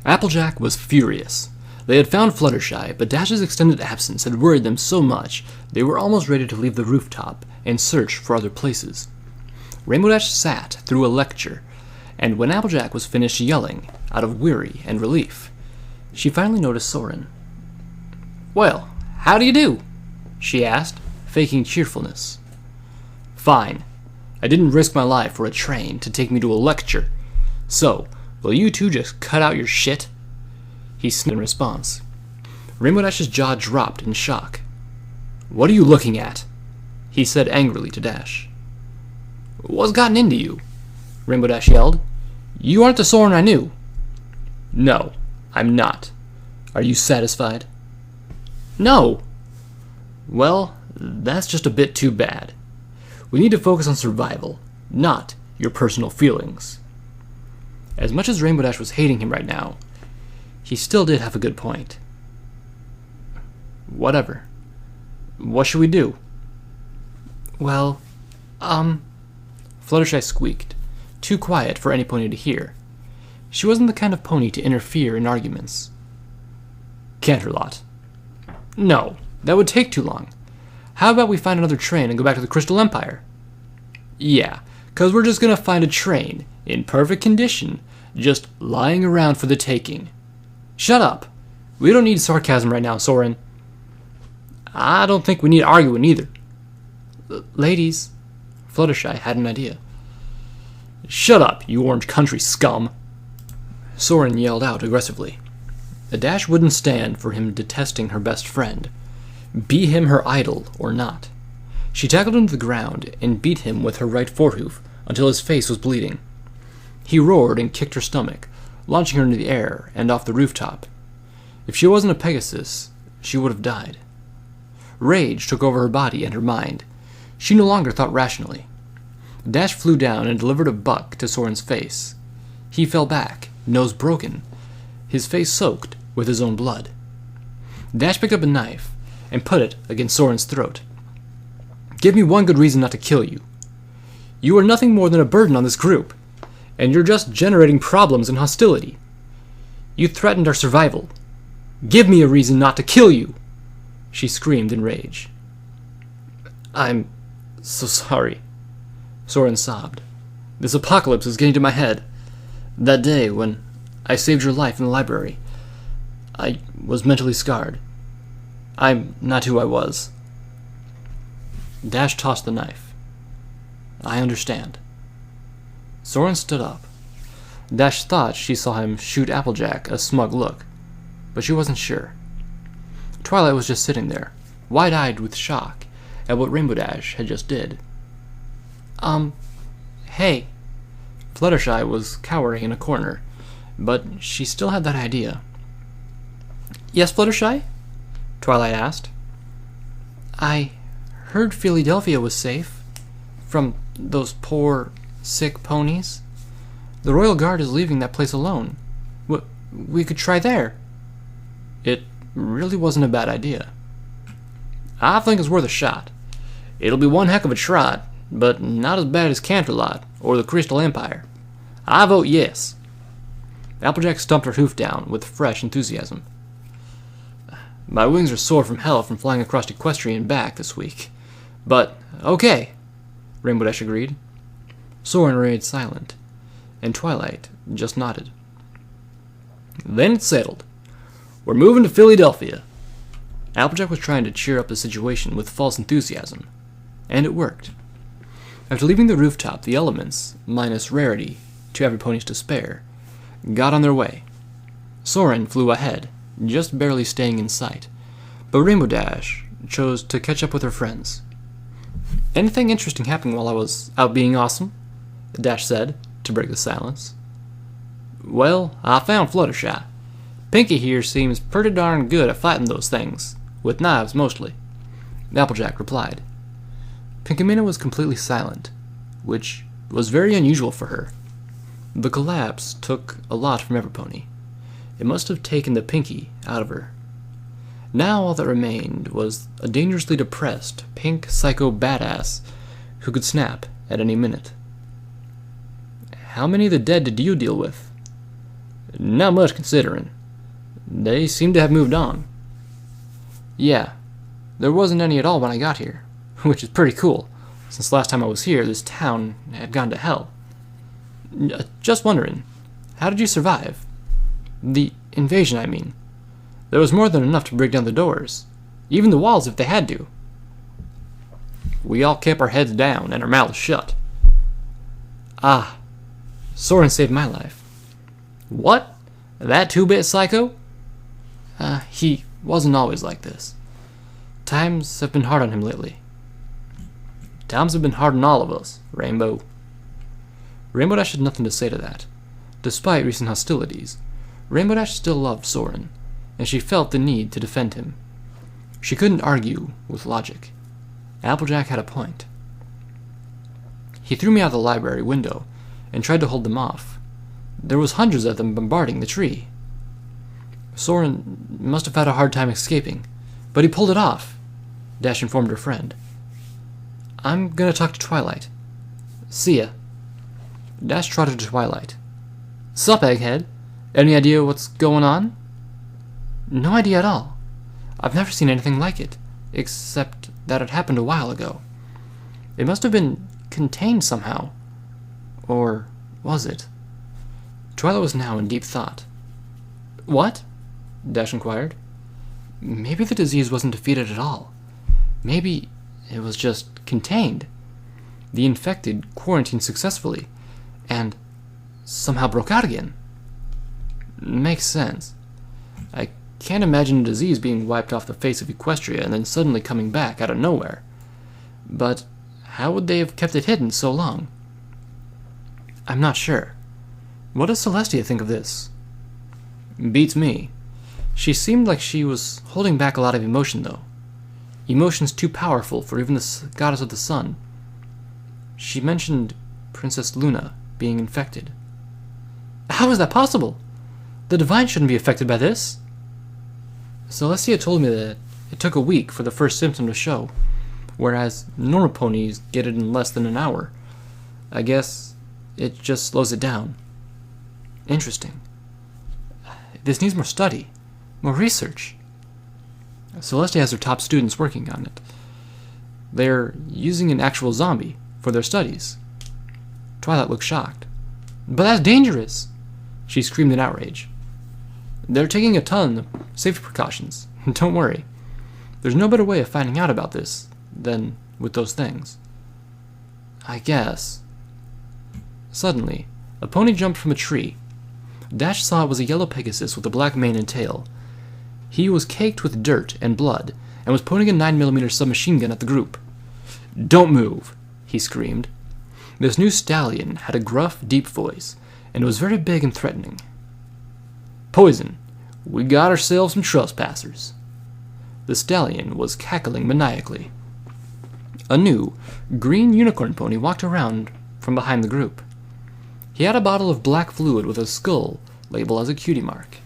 Applejack was furious. They had found Fluttershy, but Dash's extended absence had worried them so much they were almost ready to leave the rooftop and search for other places. Rainbow Dash sat through a lecture, and when Applejack was finished yelling, out of weary and relief, she finally noticed Soren. "Well, how do you do?" she asked, faking cheerfulness. "Fine. I didn't risk my life for a train to take me to a lecture. So, will you two just cut out your shit?" He sniffed in response. Rainbow Dash's jaw dropped in shock. "What are you looking at?" he said angrily to Dash. "What's gotten into you?" Rainbow Dash yelled. "You aren't the Soren I knew." "No, I'm not. Are you satisfied?" "No." "Well, that's just a bit too bad. We need to focus on survival, not your personal feelings." As much as Rainbow Dash was hating him right now, he still did have a good point. "Whatever. What should we do?" "Well, Fluttershy squeaked, too quiet for any pony to hear. She wasn't the kind of pony to interfere in arguments. "Canterlot." "No, that would take too long. How about we find another train and go back to the Crystal Empire?" "Yeah, 'cause we're just gonna find a train, in perfect condition, just lying around for the taking." "Shut up. We don't need sarcasm right now, Soren." "I don't think we need arguing either." "Ladies," Fluttershy had an idea. "Shut up, you orange country scum," Soren yelled out aggressively. Dash wouldn't stand for him detesting her best friend, be him her idol or not. She tackled him to the ground and beat him with her right forehoof until his face was bleeding. He roared and kicked her stomach, launching her into the air and off the rooftop. If she wasn't a Pegasus, she would have died. Rage took over her body and her mind. She no longer thought rationally. Dash flew down and delivered a buck to Soren's face. He fell back, nose broken, his face soaked with his own blood. Dash picked up a knife and put it against Soren's throat. "Give me one good reason not to kill you. You are nothing more than a burden on this group, and you're just generating problems and hostility. You threatened our survival. Give me a reason not to kill you," she screamed in rage. "I'm so sorry," Soren sobbed. "This apocalypse is getting to my head. That day when I saved your life in the library, I was mentally scarred. I'm not who I was." Dash tossed the knife. "I understand." Soren stood up. Dash thought she saw him shoot Applejack a smug look, but she wasn't sure. Twilight was just sitting there, wide-eyed with shock at what Rainbow Dash had just did. Hey. Fluttershy was cowering in a corner, but she still had that idea. "Yes, Fluttershy?" Twilight asked. "I heard Philadelphia was safe from those poor, sick ponies. The Royal Guard is leaving that place alone. We could try there." It really wasn't a bad idea. "I think it's worth a shot. It'll be one heck of a trot, but not as bad as Canterlot or the Crystal Empire. I vote yes." Applejack stumped her hoof down with fresh enthusiasm. "My wings are sore from hell from flying across Equestria and back this week. But, okay," Rainbow Dash agreed. Soren remained silent, and Twilight just nodded. "Then it's settled. We're moving to Philadelphia." Applejack was trying to cheer up the situation with false enthusiasm, and it worked. After leaving the rooftop, the elements, minus Rarity, to every pony's despair, got on their way. Soren flew ahead, just barely staying in sight, but Rainbow Dash chose to catch up with her friends. "Anything interesting happening while I was out being awesome?" Dash said, to break the silence. "Well, I found Fluttershy. Pinky here seems pretty darn good at fighting those things, with knives mostly," Applejack replied. Pinkymina was completely silent, which was very unusual for her. The collapse took a lot from Everpony. It must have taken the Pinky out of her. Now all that remained was a dangerously depressed, pink psycho badass who could snap at any minute. "How many of the dead did you deal with?" Not much considering. They seem to have moved on. Yeah, there wasn't any at all when I got here, which is pretty cool, since last time I was here, this town had gone to hell. Just wondering, how did you survive? The invasion, I mean. There was more than enough to break down the doors, even the walls if they had to. We all kept our heads down and our mouths shut. Ah, Soren saved my life. What? That two-bit psycho? He wasn't always like this. Times have been hard on him lately. Times have been hard on all of us, Rainbow. Rainbow Dash had nothing to say to that. Despite recent hostilities, Rainbow Dash still loved Soren, and she felt the need to defend him. She couldn't argue with logic. Applejack had a point. He threw me out of the library window and tried to hold them off. There was hundreds of them bombarding the tree. Soren must have had a hard time escaping, but he pulled it off, Dash informed her friend. I'm gonna talk to Twilight. See ya. Dash trotted to Twilight. Sup, Egghead? Any idea what's going on? No idea at all. I've never seen anything like it, except that it happened a while ago. It must have been contained somehow. Or was it? Twilight was now in deep thought. What? Dash inquired. Maybe the disease wasn't defeated at all. Maybe it was just contained. The infected quarantined successfully, and somehow broke out again. Makes sense. I can't imagine a disease being wiped off the face of Equestria and then suddenly coming back out of nowhere. But how would they have kept it hidden so long? I'm not sure. What does Celestia think of this? Beats me. She seemed like she was holding back a lot of emotion, though. Emotions too powerful for even the goddess of the sun. She mentioned Princess Luna being infected. How is that possible? The Divine shouldn't be affected by this. Celestia told me that it took a week for the first symptom to show, whereas normal ponies get it in less than an hour. I guess it just slows it down. Interesting. This needs more study, more research. Celestia has her top students working on it. They're using an actual zombie for their studies. Twilight looked shocked. But that's dangerous! She screamed in outrage. They're taking a ton of safety precautions. Don't worry. There's no better way of finding out about this than with those things. I guess. Suddenly, a pony jumped from a tree. Dash saw it was a yellow Pegasus with a black mane and tail. He was caked with dirt and blood, and was pointing a 9mm submachine gun at the group. Don't move, he screamed. This new stallion had a gruff, deep voice, and was very big and threatening. Poison, we got ourselves some trespassers. The stallion was cackling maniacally. A new, green unicorn pony walked around from behind the group. He had a bottle of black fluid with a skull label as a cutie mark.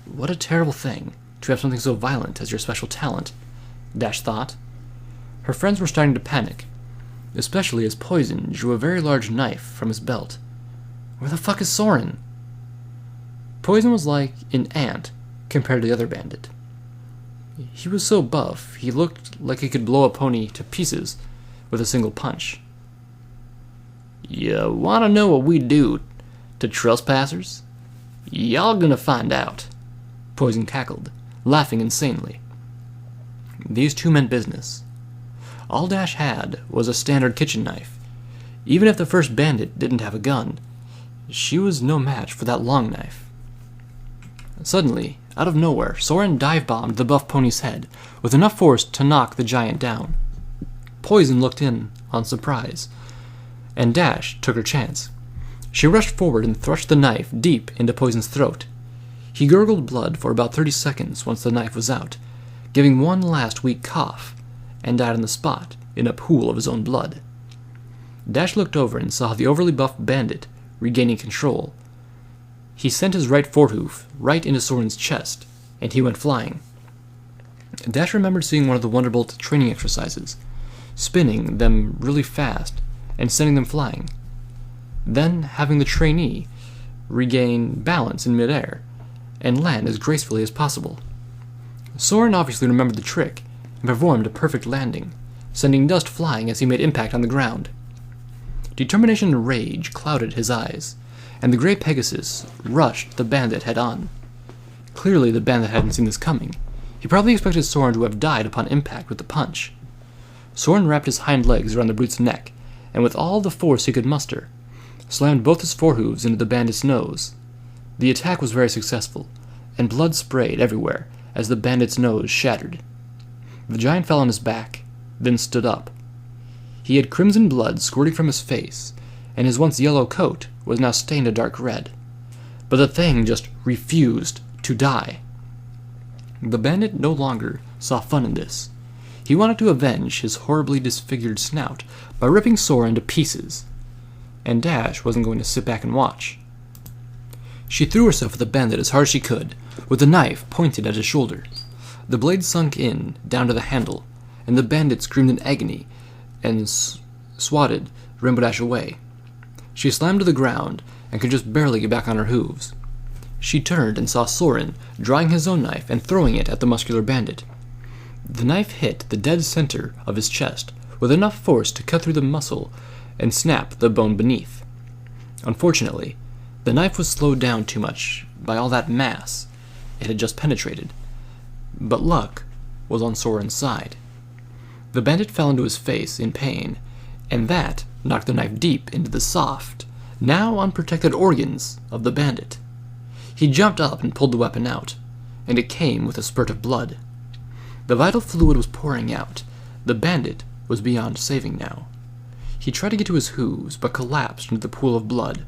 What a terrible thing to have something so violent as your special talent, Dash thought. Her friends were starting to panic, especially as Poison drew a very large knife from his belt. Where the fuck is Soren? Poison was like an ant compared to the other bandit. He was so buff, he looked like he could blow a pony to pieces with a single punch. You wanna know what we do to trespassers? Y'all gonna find out, Poison cackled, laughing insanely. These two meant business. All Dash had was a standard kitchen knife. Even if the first bandit didn't have a gun, she was no match for that long knife. Suddenly, out of nowhere, Soren dive-bombed the buff pony's head with enough force to knock the giant down. Poison looked in on surprise, and Dash took her chance. She rushed forward and thrust the knife deep into Poison's throat. He gurgled blood for about 30 seconds once the knife was out, giving one last weak cough, and died on the spot in a pool of his own blood. Dash looked over and saw the overly buffed bandit regaining control. He sent his right forehoof right into Soren's chest, and he went flying. Dash remembered seeing one of the Wonderbolt training exercises, spinning them really fast and sending them flying. Then having the trainee regain balance in midair, and land as gracefully as possible. Soren obviously remembered the trick and performed a perfect landing, sending dust flying as he made impact on the ground. Determination and rage clouded his eyes, and the gray Pegasus rushed the bandit head-on. Clearly the bandit hadn't seen this coming. He probably expected Soren to have died upon impact with the punch. Soren wrapped his hind legs around the brute's neck, and with all the force he could muster, slammed both his forehooves into the bandit's nose. The attack was very successful, and blood sprayed everywhere as the bandit's nose shattered. The giant fell on his back, then stood up. He had crimson blood squirting from his face, and his once yellow coat was now stained a dark red. But the thing just refused to die. The bandit no longer saw fun in this. He wanted to avenge his horribly disfigured snout by ripping Soren to pieces, and Dash wasn't going to sit back and watch. She threw herself at the bandit as hard as she could, with the knife pointed at his shoulder. The blade sunk in, down to the handle, and the bandit screamed in agony and swatted Rainbow Dash away. She slammed to the ground and could just barely get back on her hooves. She turned and saw Soren drawing his own knife and throwing it at the muscular bandit. The knife hit the dead center of his chest with enough force to cut through the muscle and snap the bone beneath. Unfortunately, the knife was slowed down too much by all that mass it had just penetrated, but luck was on Soren's side. The bandit fell into his face in pain, and that knocked the knife deep into the soft, now unprotected organs of the bandit. He jumped up and pulled the weapon out, and it came with a spurt of blood. The vital fluid was pouring out. The bandit was beyond saving now. He tried to get to his hooves, but collapsed into the pool of blood,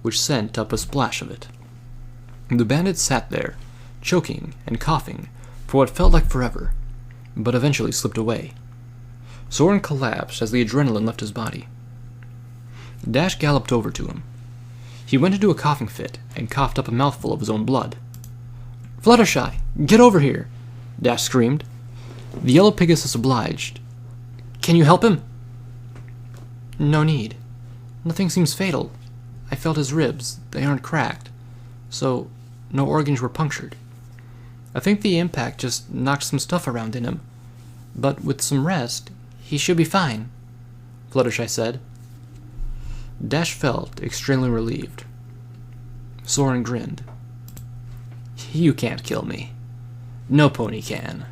which sent up a splash of it. The bandit sat there, choking and coughing for what felt like forever, but eventually slipped away. Soren collapsed as the adrenaline left his body. Dash galloped over to him. He went into a coughing fit and coughed up a mouthful of his own blood. "Fluttershy, get over here!" Dash screamed. The yellow Pegasus obliged. "Can you help him?" "No need. Nothing seems fatal. I felt his ribs. They aren't cracked. So, no organs were punctured. I think the impact just knocked some stuff around in him. But with some rest, he should be fine," Fluttershy said. Dash felt extremely relieved. Soren grinned. "You can't kill me. No pony can."